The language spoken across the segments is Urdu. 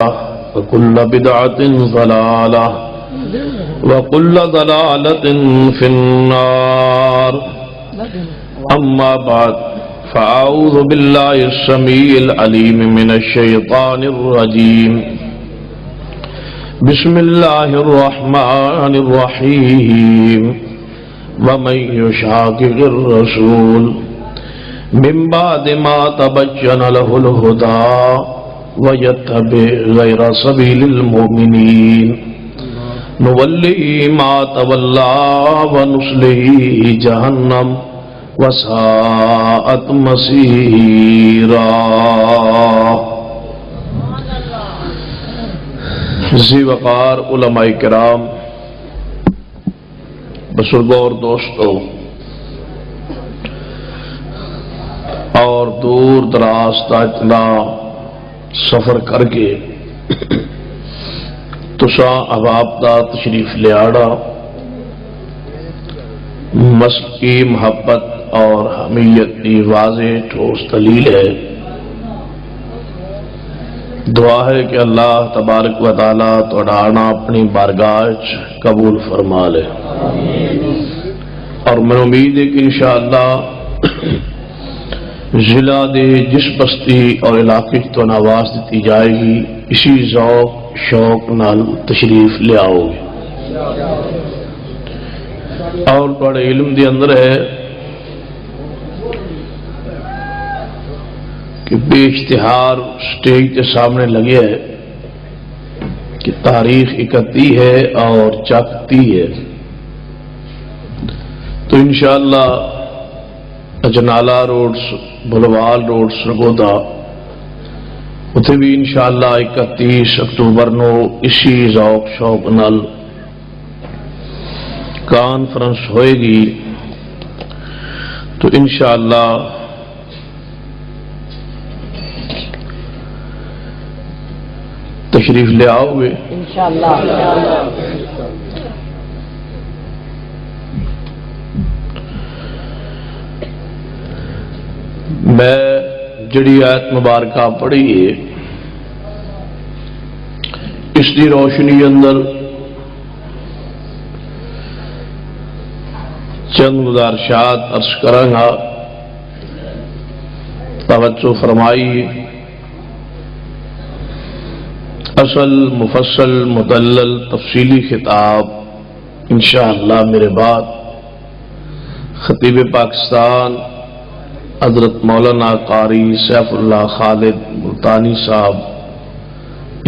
وكل بدعة ضلالة وكل ضلالة في النار. أما بعد فأعوذ بالله السميع العليم من الشيطان الرجيم. بسم الله الرحمن الرحيم. ومن يشاقق الرسول من بعد ما تبين له الهدى ويتبع غير سبيل المؤمنين نوليه ما تولى ونصله جهنم وساءت مصيرا. ذی وقار علماء کرام، بزرگوں اور دوستوں، اور دور دراز تا اتنا سفر کر کے تساں احباب دا تشریف لے آڑا، مسجد کی محبت اور حمیت کی واضح ٹھوس دلیل ہے. دعا ہے کہ اللہ تبارک و تعالیٰ تہاڈا آنا اپنی بارگاہ وچ قبول فرما لے، اور میں امید ہے کہ انشاءاللہ ضلع دے جس بستی اور علاقے تو آواز دیتی جائے گی اسی ذوق شوق نال تشریف لے آؤ گے. اور تھوڑے علم دے اندر ہے کہ بے اشتہار سٹیج کے سامنے لگے ہے کہ تاریخ اکتی ہے اور چکتی ہے. تو انشاءاللہ اجنالہ روڈ، بلوال روڈ، سرگودا، اتنے بھی انشاءاللہ 31 اکتوبر نو اسی ذوق شوق نال کانفرنس ہوئے گی. تو انشاءاللہ تشریف لے آؤ گے انشاءاللہ. میں جڑی آیت مبارکہ پڑھی ہے اس کی روشنی اندر چند گزارشات عرض کراں گا، توجہ فرمائی. اصل مفصل مدلل تفصیلی خطاب انشاءاللہ میرے بعد خطیب پاکستان حضرت مولانا قاری سیف اللہ خالد ملتانی صاحب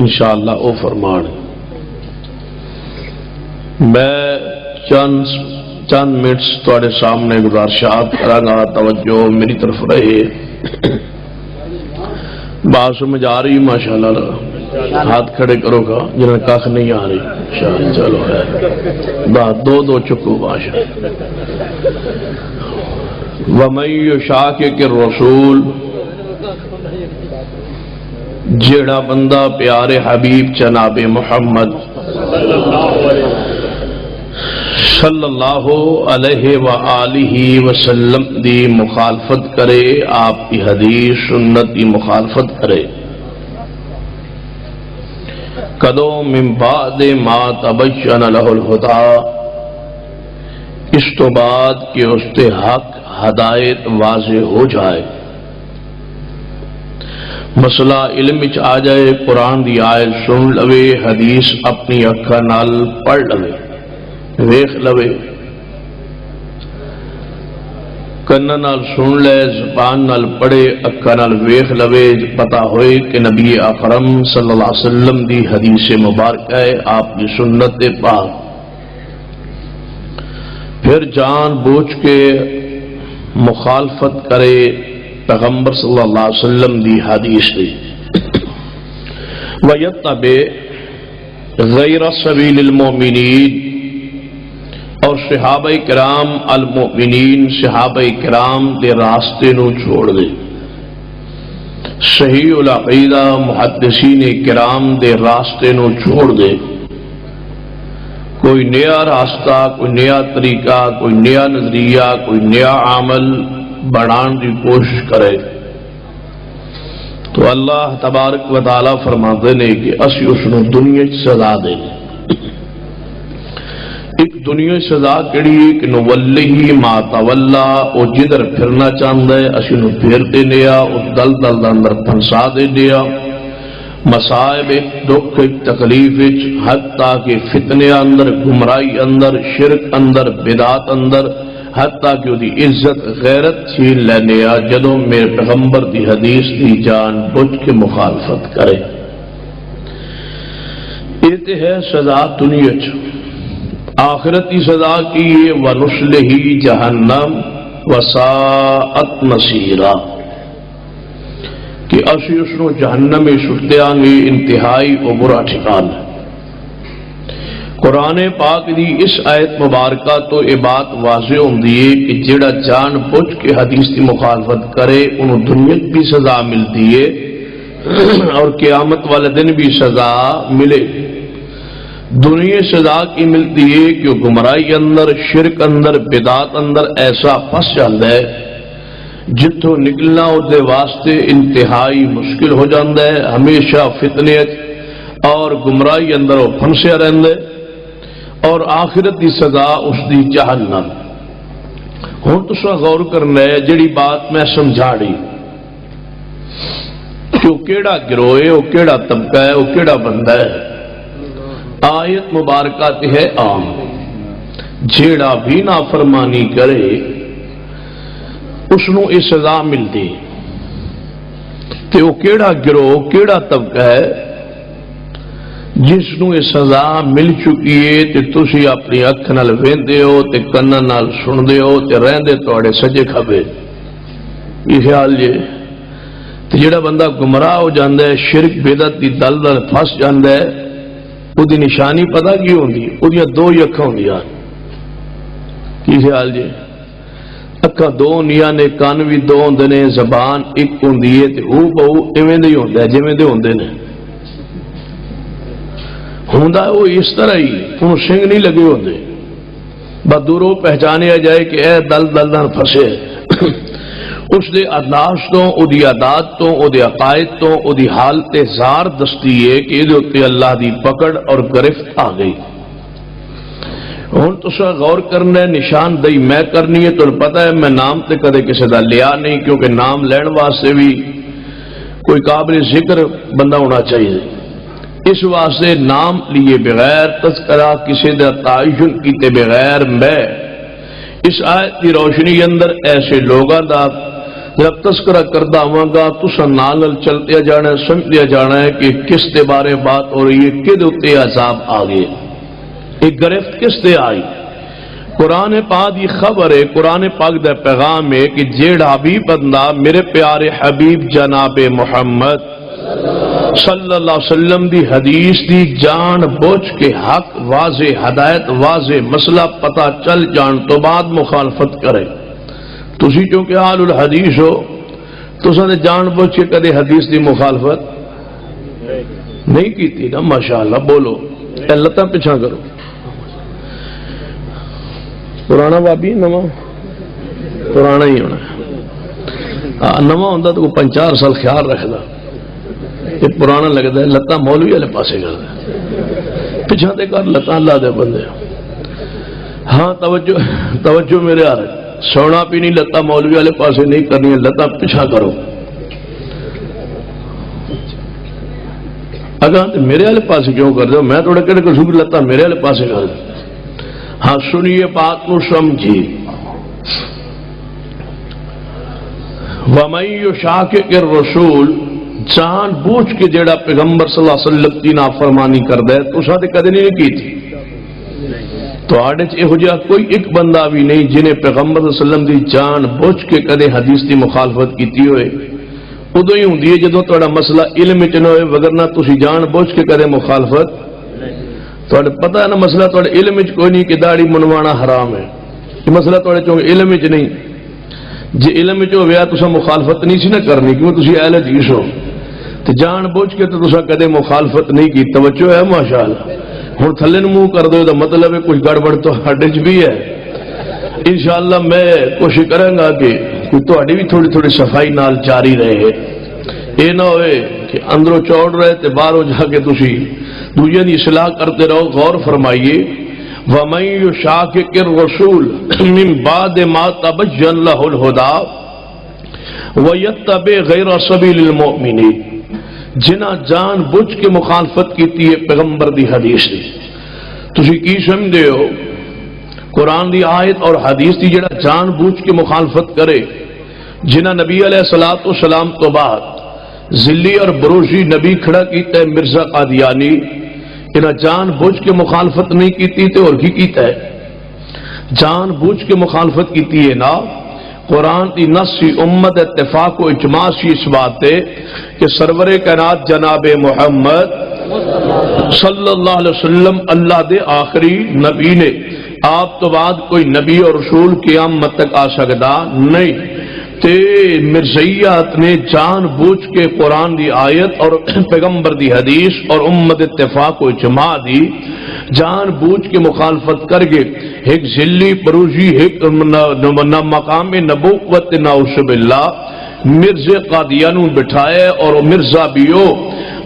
انشاءاللہ او فرمان. میں چند منٹس تھوڑے سامنے گزارشات کراں گا، توجہ میری طرف رہے. بات سمجھ آ رہی ماشاءاللہ؟ ہاتھ کھڑے کرو گا جنہیں کاخ نہیں آ رہی. چلو ہے بات دو چکو ماشاءاللہ. وَمَن يُشَاقِقِ الرَّسُولَ، جیڑا بندہ پیارے حبیب جناب محمد صلی اللہ علیہ وآلہ وسلم دی مخالفت کرے، آپ کی حدیث سنت کی مخالفت کرے. کدو من بعد ما تبین لہ الہدی، اس تو بعد کہ اس تے حق ہدایت واضح ہو جائے. مسئلہ علم وچ آ جائے، قرآن دی آیت سن لوے، حدیث اپنی اکھاں نال پڑھ لوے، ویکھ لوے، کنا نال سن لے، زبان نال پڑھے، اکھاں نال ویکھ لوے، پتہ ہوئے کہ نبی اکرم صلی اللہ علیہ وسلم دی حدیث مبارکہ ہے، آپ کی سنت پاک. پھر جان بوجھ کے مخالفت کرے پیغمبر صلی اللہ علیہ وسلم دی حدیث دی. وَيَتَّبِعْ غَيْرَ سَبِيلِ الْمُؤْمِنِينَ، اور صحابہ کرام المؤمنین، صحابہ کرام دے راستے نو چھوڑ دے. صحیح العقیدہ محدثین کرام دے راستے نو چھوڑ دے. کوئی نیا راستہ، کوئی نیا طریقہ، کوئی نیا نظریہ، کوئی نیا عمل بنان کی کوشش کرے تو تو اللہ تبارک و تعالی فرماتے ہیں کہ اسی اس نو دنیا سزا دیں. ایک دنیا سزا کیڑی ہے کہ نولیہ ما تولا، او جدھر پھرنا چاہتا ہے اسی نو پھیر دینے آ، او دل دل اندر پھنسا دینے آ، مصائب دکھ تکلیف حتیٰ کہ فتنے اندر، گمراہی اندر، شرک اندر، بدعات اندر، حتیٰ کہ دی عزت غیرت چھین لینے آ جدوں میرے پیغمبر دی حدیث دی جان بوجھ کے مخالفت کرے. یہ ہے سزا دنیا چ. آخرتی سزا کی یہ وَنُصْلِهِ جہنم وَسَاءَتْ مَصِيرًا کہ اسی اس نو جہنم میں سٹ دیاں گے انتہائی و برا ٹھکانہ. قرآن پاک دی اس آیت مبارکہ تو یہ بات واضح ہوندی ہے کہ جڑا جان بوجھ کے حدیث کی مخالفت کرے انہوں دنیا بھی سزا ملتی ہے اور قیامت والے دن بھی سزا ملے. دنیا سزا کی ملتی ہے کہ وہ گمراہی اندر، شرک اندر، بدعات اندر ایسا پھنس جاتا ہے جتوں نکلنا اس واسطے انتہائی مشکل ہو جاتا ہے. ہمیشہ فتنے اور گمراہی اندر وہ پھنسیا رہتا ہے. اور آخرت کی سزا اس دی جہنم. ہوں تسا غور کرنا ہے جڑی بات میں سمجھا رہی کہ وہ کیڑا گروہ ہے، وہ کیڑا طبقہ ہے، وہ کیڑا بندہ ہے. آیت مبارکہ ہے عام، جیڑا بھی نافرمانی کرے اس نو یہ سزا ملتی. کہ وہ کیڑا گروہ، کیڑا طبقہ ہے جس نو یہ سزا مل چکی ہے تے تسی اپنی اکھ نال ویندے ہو تے کناں نال سندے ہو تے رہندے تواڈے سجے کھبے. یہ خیال جے تے جڑا بندہ گمراہ ہو جاندا ہے، شرک بدعت دی دلدل پھس جاندا ہے، وہ دی نشانی پتہ کی ہوندی ہے؟ وہ دو ہی اکھاں ہوندیاں. کی خیال جے؟ اکھاں دو ہوندیاں نے، کان بھی دو ہوندے نے، زبان ایک ہوندی ہے تے او بہو ایویں دے ہی ہوندا ہے جویں دے ہوندے نے. ہوندا وہ اس طرح ہی، انہوں سنگ نہیں لگے ہوندے. بس دوروں پہچانیا جائے کہ اے دل دل نال پھسے. اس دے انداز تو، او دی عادات تو، او دے عقائد تو، او دی حالت زار دستی ہے کہ یہ تے اللہ دی پکڑ اور گرفت آ گئی. ہوں تسا غور کرنا ہے، نشاندہی میں کرنی ہے. تو پتہ ہے میں نام تے کدے کسی دا لیا نہیں، کیونکہ نام لین واسطے بھی کوئی قابل ذکر بندہ ہونا چاہیے. اس واسطے نام لیے بغیر، تذکرہ کسی دا تعین کیتے بغیر میں اس آیت کی روشنی اندر ایسے لوگاں دا جب تذکرہ کردہ ہوں گا تسا نال چلتے جانا ہے، سمجھتے جانا ہے کہ کس دے بارے بات ہو رہی ہے، کدے تے عذاب آ گئے، ایک گرفت کس دے آئی. قرآن پاک دی خبر ہے، قرآن پاک دا پیغام ہے کہ جیڑا بھی بندہ میرے پیارے حبیب جناب محمد صلی اللہ علیہ وسلم دی حدیث دی جان بوجھ کے حق واضح ہدایت واضح مسئلہ پتہ چل جان تو بعد مخالفت کرے. تسی چونکہ آل الحدیث ہو، تساں نے جان بوجھ کے کدے حدیث دی مخالفت نہیں کیتی نا. ماشاءاللہ بولو، اے لتاں پیچھا کرو. پرانا بابی نواں پرانا ہی ہونا ہے. نواں ہوندا تو کوئی 5-4 سال خیال رکھدا، یہ پرانا لگتا ہے لتاں مولوی والے پاسے کرتا ہے. پیچھا تے کر لتاں اللہ دے بندے. ہاں توجہ میرے آ رہے، سونا بھی نہیں لتاں مولوی والے پاسے نہیں کرنی، لتاں پیچھا کرو. اگاں تے میرے والے پاسے کیوں کر دو؟ میں تھوڑے کہڑے قصور لتاں میرے والے پاسے کر دو. ہاں سنیے بات کو سمجھیے. وَمَن يُشَاقِقِ الرَّسُولَ، جان بوجھ کے جیڑا پیغمبر صلی اللہ علیہ وسلم کی نافرمانی کردا ہے، تساں تے کدے نہیں کی تھی. تو آڑے یہو جہا کوئی ایک بندہ بھی نہیں جنہیں پیغمبر صلی اللہ علیہ وسلم دی جان بوجھ کے کدے حدیث دی مخالفت کیتی ہوئے. ادو ہی ہوندی ہے جدوں تہاڈا مسئلہ علم وچ نہ ہوئے، وگرنہ تسی جان بوجھ کے کدے مخالفت. تہاڈے پتہ ہے نا مسئلہ تہاڈے علم وچ کوئی نہیں کہ داڑھی منوانا حرام ہے. یہ مسئلہ تہاڈے چوں علم وچ نہیں. جے علم وچ ہویا تساں مخالفت نہیں سی نہ کرنی، کیوں تسی اہل حدیث ہو. تو جان بوجھ کے تو تساں کدے مخالفت نہیں کی. توجہ ہے ماشاءاللہ. ہوں تھلے نو منہ کر دو، مطلب ہے کچھ گڑبڑ تو ہڈ چ بھی ہے. انشاءاللہ میں کوشش کروں گا کہ تہاڈی بھی تھوڑی تھوڑی صفائی نال جاری رہے. یہ نہ ہوئے کہ اندروں چوڑ رہے تے باہروں جا کے تسی دوجے دی اصلاح کرتے رہو. غور فرمائیے وَمَن يُشَاقِقِ الرَّسُولَ مِن بَعْدِ مَا تَبَيَّنَ لَهُ الْهُدَىٰ وَيَتَّبِعْ غَيْرَ سَبِيلِ الْمُؤْمِنِينَ جنہاں جان بوجھ کے مخالفت کیتی ہے پیغمبر دی حدیث دی. تسی کی سمجھدے ہو قرآن دی آیت اور حدیث دی جڑا جان بوجھ کے مخالفت کرے جنہاں نبی علیہ الصلوۃ والسلام تو بعد ذلی اور بروزی نبی کھڑا کیتا ہے مرزا قادیانی انہاں جان بوجھ کے مخالفت نہیں کیتی تے اور کی کیتا ہے جان بوجھ کے مخالفت کیتی ہے نا. قرآن کی نصی امت اتفاق و اجماع سی اس بات ہے کہ سرور کائنات جناب محمد صلی اللہ علیہ وسلم اللہ دے آخری نبی نے. آپ تو بعد کوئی نبی اور رسول قیامت تک آ سکتا نہیں. تے مرزیات نے جان بوجھ کے قرآن دی آیت اور پیغمبر دی حدیث اور امت اتفاق و اجماع دی جان بوجھ کے مخالفت کر کے ایک ذلی پروزی ایک نہ مقام نبوت نعوذ باللہ مرزا قادیانو بٹھائے اور مرزا بیو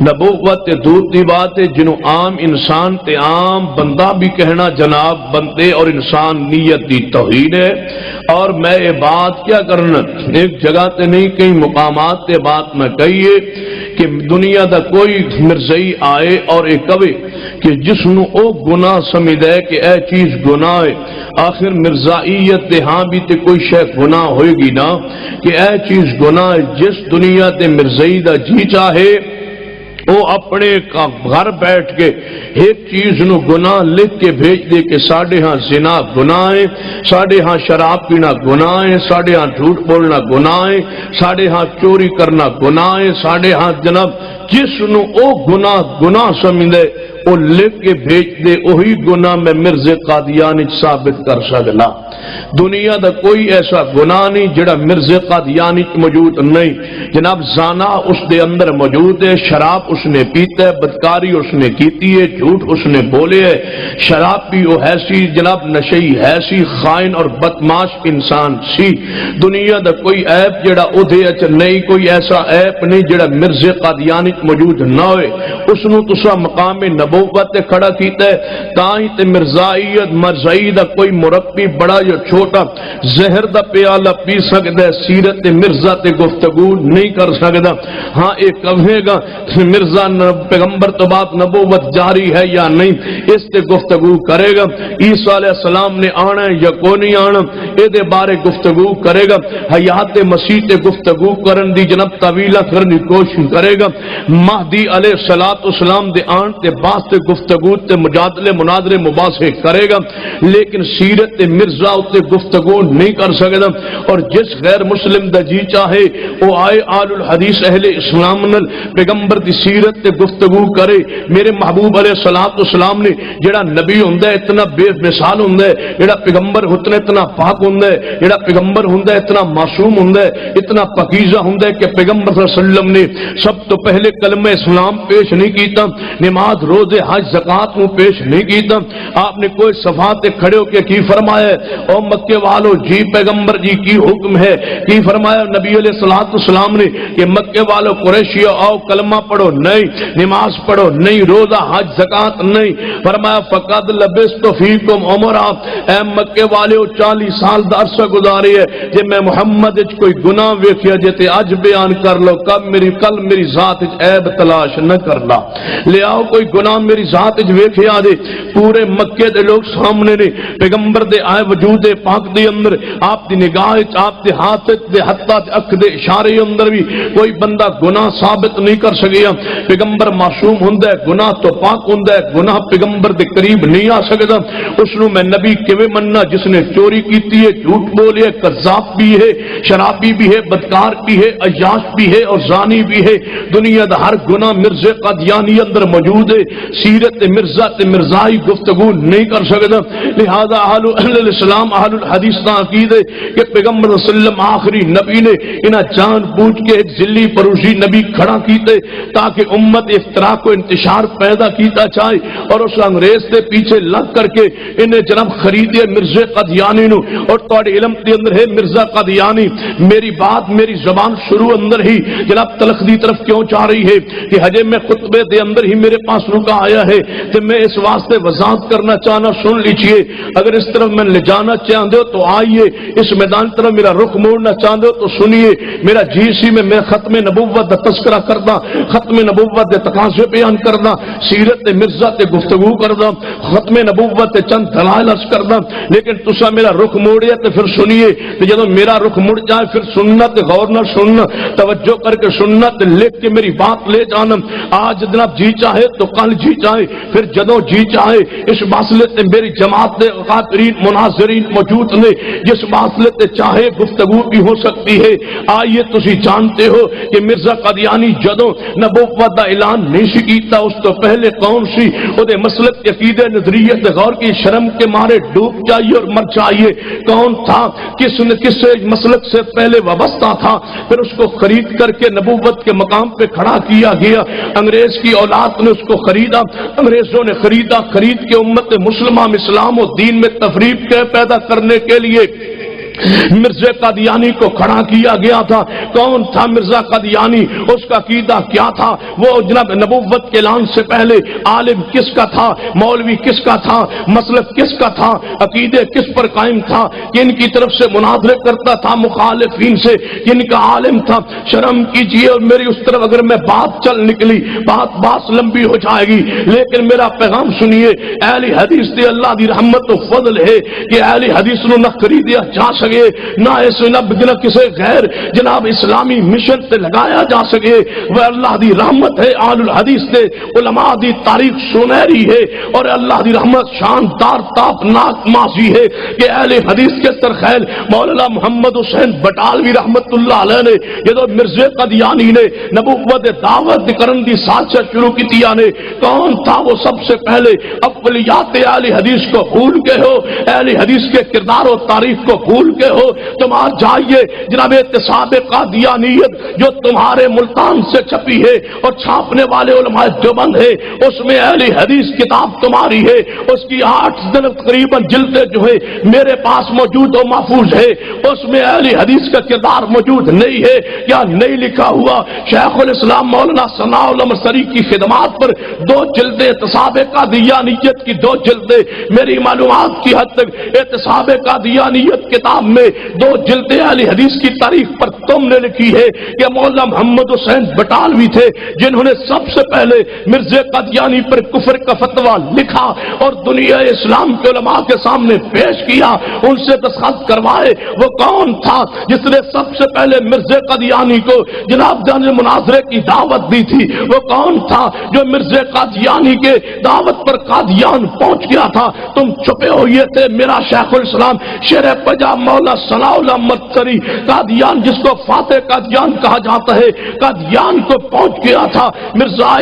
نبوت دور دی بات ہے جنہوں عام انسان تے عام بندہ بھی کہنا جناب بندے اور انسان نیت دی توہین ہے. اور میں یہ بات کیا کرنا ایک جگہ تے نہیں کئی مقامات تے بات میں کہیے کہ دنیا دا کوئی مرزئی آئے اور ایک کہے کہ جس نو او گناہ سمجھ ہے کہ اے چیز گناہ ہے آخر مرزائیت تے ہاں بھی تے کوئی شے گناہ ہوئے گی نا کہ اے چیز گناہ ہے. جس دنیا تے مرزئی دا جی چاہے وہ اپنے گھر بیٹھ کے ایک چیز نو گناہ لکھ کے بھیج دے کہ ساڑھے ہاں زنا گناہ ہے, ساڑھے ہاں شراب پینا گناہ ہے, ساڑھے ہاں جھوٹ بولنا گناہ ہے, ساڑھے ہاں چوری کرنا گناہ ہے, ساڑھے ہاں جناب جس نو او گناہ سمجھے وہ لکھ کے بھیج دے وہی گناہ میں مرزا قادیانی ثابت کر سکنا. دنیا دا کوئی ایسا گناہ نہیں جڑا مرزا قادیانی موجود نہیں. جناب زانا اس دے اندر موجود ہے, شراب اس نے پیتا ہے, بدکاری اس نے کیتی ہے, جھوٹ اس نے بولے ہے, شراب پی وہ ایسی جناب نشئی ایسی خائن اور بدماش انسان سی. دنیا دا کوئی عیب جڑا ادھے اچ نہیں, کوئی ایسا عیب نہیں جڑا مرزا قادیانی موجود نہ ہوئے. اس نو تسا مقام نبوت کھڑا کیتا ہے تاں تے مرزائی دا کوئی مربی بڑا یا چھوٹا زہر دا پیالہ پی سکتا ہے, سیرت مرزا تے گفتگو نہیں کر سکتا. ہاں ایک کہے گا مرزا پیغمبر تو بات نبوت جاری ہے یا نہیں, اس تے گفتگو کرے گا. عیسیٰ علیہ السلام نے آنا ہے یا کو نہیں آنا اے دے بارے گفتگو کرے گا. حیات مسیح تے گفتگو کرن دی جناب طویلہ کرنے کی کوشش کرے گا. مہدی علیہ السلام دے آن تے باس تے گفتگو تے مجادلے مناظرے مباحثے کرے گا, لیکن سیرت مرزا تے گفتگو نہیں کر سکتا. اور جس غیر مسلم دا جی چاہے وہ آئے آل الحدیث اہل اسلام نل پیغمبر دی سیرت تے گفتگو کرے. میرے محبوب علیہ السلام نے جڑا نبی ہوندا ہے اتنا بے مثال ہوندا ہے, جڑا پیغمبر اتنا پاک ہوندا ہے, جڑا پیغمبر ہوندا ہے اتنا معصوم ہوندا ہے, اتنا پاکیزہ ہوندا ہے کہ پیغمبر صلی اللہ علیہ وسلم نے سب تو پہلے کلمہ اسلام پیش نہیں کیتا, نماز روزے حج زکات کو پیش نہیں کیتا. آپ نے کوئی صفات کھڑے ہو کے کی فرمایا او مکے والو جی پیغمبر جی کی حکم ہے, کی فرمایا نبی علیہ الصلوۃ والسلام نے کہ مکے والو قریشیو آؤ کلمہ پڑھو نہیں, نماز پڑھو نہیں, روزہ حج زکات نہیں. فرمایا فقد لبثت فیکم عمرا, اے مکے والو 40 سال دا عرصہ گزارے ہے, جے میں محمد وچ کوئی گناہ ویکھیا جے تے اج بیان کر لو, کل میری ذات وچ عیب تلاش نہ کرنا. لے آؤ کوئی گناہ میری ذات وچ ویکھیا دے, پورے مکے دے لوگ سامنے نے, پیغمبر دے آئے وجود پاک دے اندر آپ دی نگاہ آپ دے ہاتھ دے حتا اکھ دے اشارے اندر بھی کوئی بندہ گناہ ثابت نہیں کر سکیا. پیغمبر معصوم ہوندا ہے, گناہ تو پاک ہوندا ہے, گناہ پیغمبر دے قریب نہیں آ سکدا. اس نو میں نبی کیویں مننا جس نے چوری کیتی ہے, جھوٹ بولے ہے, قذاب بھی ہے, شرابی بھی ہے, بدکار بھی ہے, عیاش بھی ہے اور زانی بھی ہے, دنیا دا ہر گناہ مرزا قادیانی اندر موجود ہے، سیرت مرزا تے مرزائی گفتگو نہیں کر سکتا۔ لہذا اہل اسلام اہل الحدیث کا عقید ہے کہ پیغمبر صلی اللہ علیہ وسلم آخری نبی نے انہاں جان بوجھ کے ایک ذلی پروشی نبی کھڑا کیتے تاکہ امت افتراق کو انتشار پیدا کیتا چاہے، اور اس انگریز کے پیچھے لگ کر کے انہیں جناب خریدے مرزا قادیانی نو۔ اور تواڈے علم دے اندر ہے مرزا قادیانی، میری بات میری زبان شروع اندر ہی جناب تلخ دی طرف کیوں چاہ رہی ہے کہ ہجے میں خطبے دے اندر ہی میرے پاس رکا آیا ہے تو میں اس واسطے وضاحت کرنا چاہنا، سن لیجئے۔ اگر اس طرف میں لے جانا چاہتے ہو تو آئیے، اس میدان طرف میرا رخ موڑنا چاہتے ہو تو سنیے۔ میرا جی میں ختم نبوت دا تذکرہ کردا، ختم نبوت دے تقاضے بیان کردا، سیرت مرزا تے گفتگو کردا، ختم نبوت تے چند دلائل عرض کردا، لیکن تسا میرا رخ موڑیا تو پھر سنیے۔ تو جدوں میرا رخ مڑ جائے پھر سننا تے غور نہ سننا، توجہ کر کے سننا تے لکھ کے میری بات لے جانا۔ آج جناب جی چاہے تو کل جی چاہے، پھر جدوں جی چاہے۔ اس مسئلے تے میری جماعت دے قاترین مناظرین موجود نے، جس مسئلے تے چاہے گفتگو بھی ہو سکتی ہے۔ آئیے تسی جانتے ہو کہ مرزا قادیانی جدوں نبوت دا اعلان نہیں سی کیتا، اس تو پہلے کون سی او دے مسلک عقیدے نظریت غور کی شرم کے مارے ڈوب جائیے اور مر جائیے۔ کون تھا، کس نے کس مسلک سے پہلے وابستہ تھا، پھر اس کو خرید کر کے نبوت کے مقام پہ کھڑا کیا گیا۔ انگریز کی اولاد نے اس کو خریدا، انگریزوں نے خریدا، خرید کے امت مسلمہ اسلام و دین میں تفریق پیدا کرنے کے لیے مرزا قادیانی کو کھڑا کیا گیا تھا۔ کون تھا مرزا قادیانی، اس کا عقیدہ کیا تھا، وہ جناب نبوت کے اعلان سے پہلے عالم کس کا تھا، مولوی کس کا تھا، مسلک کس کا تھا، عقیدے کس پر قائم تھا، کن کی طرف سے مناظرے کرتا تھا مخالفین سے، کن کا عالم تھا۔ شرم کیجئے، اور میری اس طرف اگر میں بات چل نکلی بات لمبی ہو جائے گی، لیکن میرا پیغام سنیے۔ اہل حدیث دی اللہ دی رحمت و فضل ہے کہ اہل حدیث نو نہ خریدیا جا سکے، نہ اس نہ کسی غیر جناب اسلامی مشن سے لگایا جا سکے۔ وہ اللہ دی رحمت ہے، آل الحدیث دے علماء دی تاریخ سنہری ہے، اور اللہ دی رحمت شاندار تابناک ماضی ہے کہ اہل حدیث کے سرخیل مولانا محمد حسین بٹالوی رحمت اللہ علیہ نے جدو مرزا قادیانی نے نبوت دعوت کرن دی سازش شروع کی تھی، نے کون تھا وہ سب سے پہلے اولیات اہل حدیث کو بھول کے ہو، اہل حدیث کے کردار و تعریف کو بھول کے ہو، تم آج جائیے جناب احتساب قادیانیت جو تمہارے ملتان سے چھپی ہے اور چھاپنے والے علماء دیوبند ہے، اس میں اہل حدیث کتاب تمہاری ہے، اس کی 8 تقریباً جلدیں جو ہے میرے پاس موجود و محفوظ ہے، اس میں اہل حدیث کا کردار موجود نہیں ہے، کیا نہیں لکھا ہوا؟ شیخ الاسلام مولانا ثناء اللہ مرسری کی خدمات پر 2 جلدیں، احتساب قادیانیت کی 2 جلدیں، میری معلومات کی حد تک احتساب قادیانیت کتاب میں 2 جلدیں اہل حدیث کی تاریخ پر تم نے لکھی ہے کہ مولانا محمد حسین بٹالوی تھے جنہوں نے سب سے پہلے مرزا قادیانی پر کفر کا فتویٰ لکھا اور دنیا اسلام کے علماء کے سامنے پیش کیا، ان سے دستخط کروائے۔ وہ کون تھا جس نے سب سے پہلے مرزا قادیانی کو جناب جان مناظرے کی دعوت دی تھی؟ وہ کون تھا جو مرزا قادیانی کے دعوت پر قادیان پہنچ گیا تھا؟ تم چھپے ہوئے تھے۔ میرا شیخ الاسلام شیر پنجاب مولا ثناء اللہ مرسری قادیان جس کو فاتح قادیان کہا جاتا ہے، قادیان کو پہنچ گیا تھا، مرزا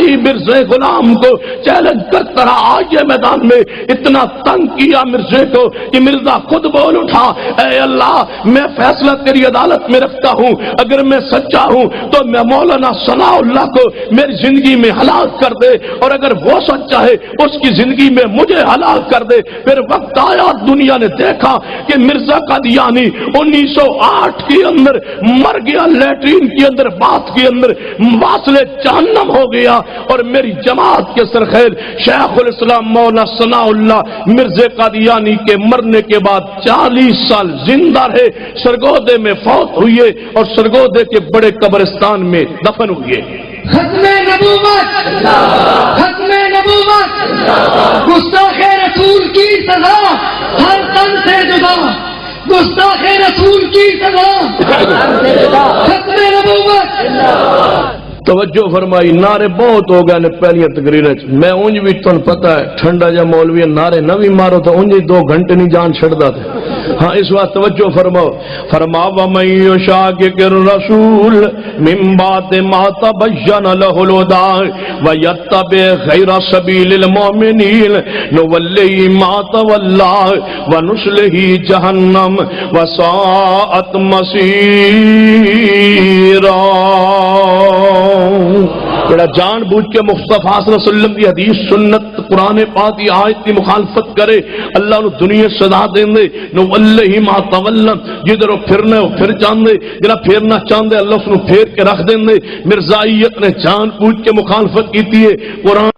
غلام کو چیلنج کرتا رہا، آئیے میدان میں، اتنا تنگ کیا مرزا کو کہ مرزا خود بول اٹھا، اے اللہ میں فیصلہ تیری عدالت میں رکھتا ہوں، اگر میں سچا ہوں تو میں مولانا ثناء اللہ کو میری زندگی میں ہلاک کر دے، اور اگر وہ سچا ہے اس کی زندگی میں مجھے ہلاک کر دے۔ پھر وقت آیا، دنیا نے دیکھا کہ مرزا قادیانی 1908 کے اندر مر گیا، لیٹرین کے اندر بات کے اندر واصل جہنم ہو گیا، اور میری جماعت کے سرخیل شیخ الاسلام مولانا ثناء اللہ مرزا قادیانی کے مرنے کے بعد 40 سال زندہ رہے، سرگودے میں فوت ہوئے اور سرگودے کے بڑے قبرستان میں دفن ہوئے۔ ختم نبوت، ختم نبوت، گستاخ رسول کی سزا ہر تن سے جدا، گستاخ رسول کی سزا ختم نبوت۔ توجہ فرمائی، نعرے بہت ہو گئے نے پہلی تقریر میں اونج بھی تن پتہ ہے ٹھنڈا جا مولوی نعرے نہ بھی مارو تو اونج 2 گھنٹے نہیں جان چھڑدا تھے، ہاں اس وقت توجہ فرماؤ، فرما وَمَن يُشَاقِقِ الرَّسُولَ مِن بَعْدِ مَا تَبَيَّنَ لَهُ الْهُدَى وَيَتَّبِعْ غَيْرَ سَبِيلِ الْمُؤْمِنِينَ نُوَلِّهِ مَا تَوَلَّى وَنُصْلِهِ جَهَنَّمَ وَسَاءَتْ مَصِيرًا۔ بڑا جان بوجھ کے مصطفیٰ صلی اللہ علیہ وسلم کی حدیث سنت قرآن پاک کی آیت کی مخالفت کرے، اللہ نے دنیا سزا دیں دے، نو اللہ ما تولم، جدھر وہ پھرنے وہ پھر جان دے، جنہا پھرنا چاہتے اللہ اس نے پھیر کے رکھ دیں دے۔ مرزائیت نے جان بوجھ کے مخالفت کی تھی، قرآن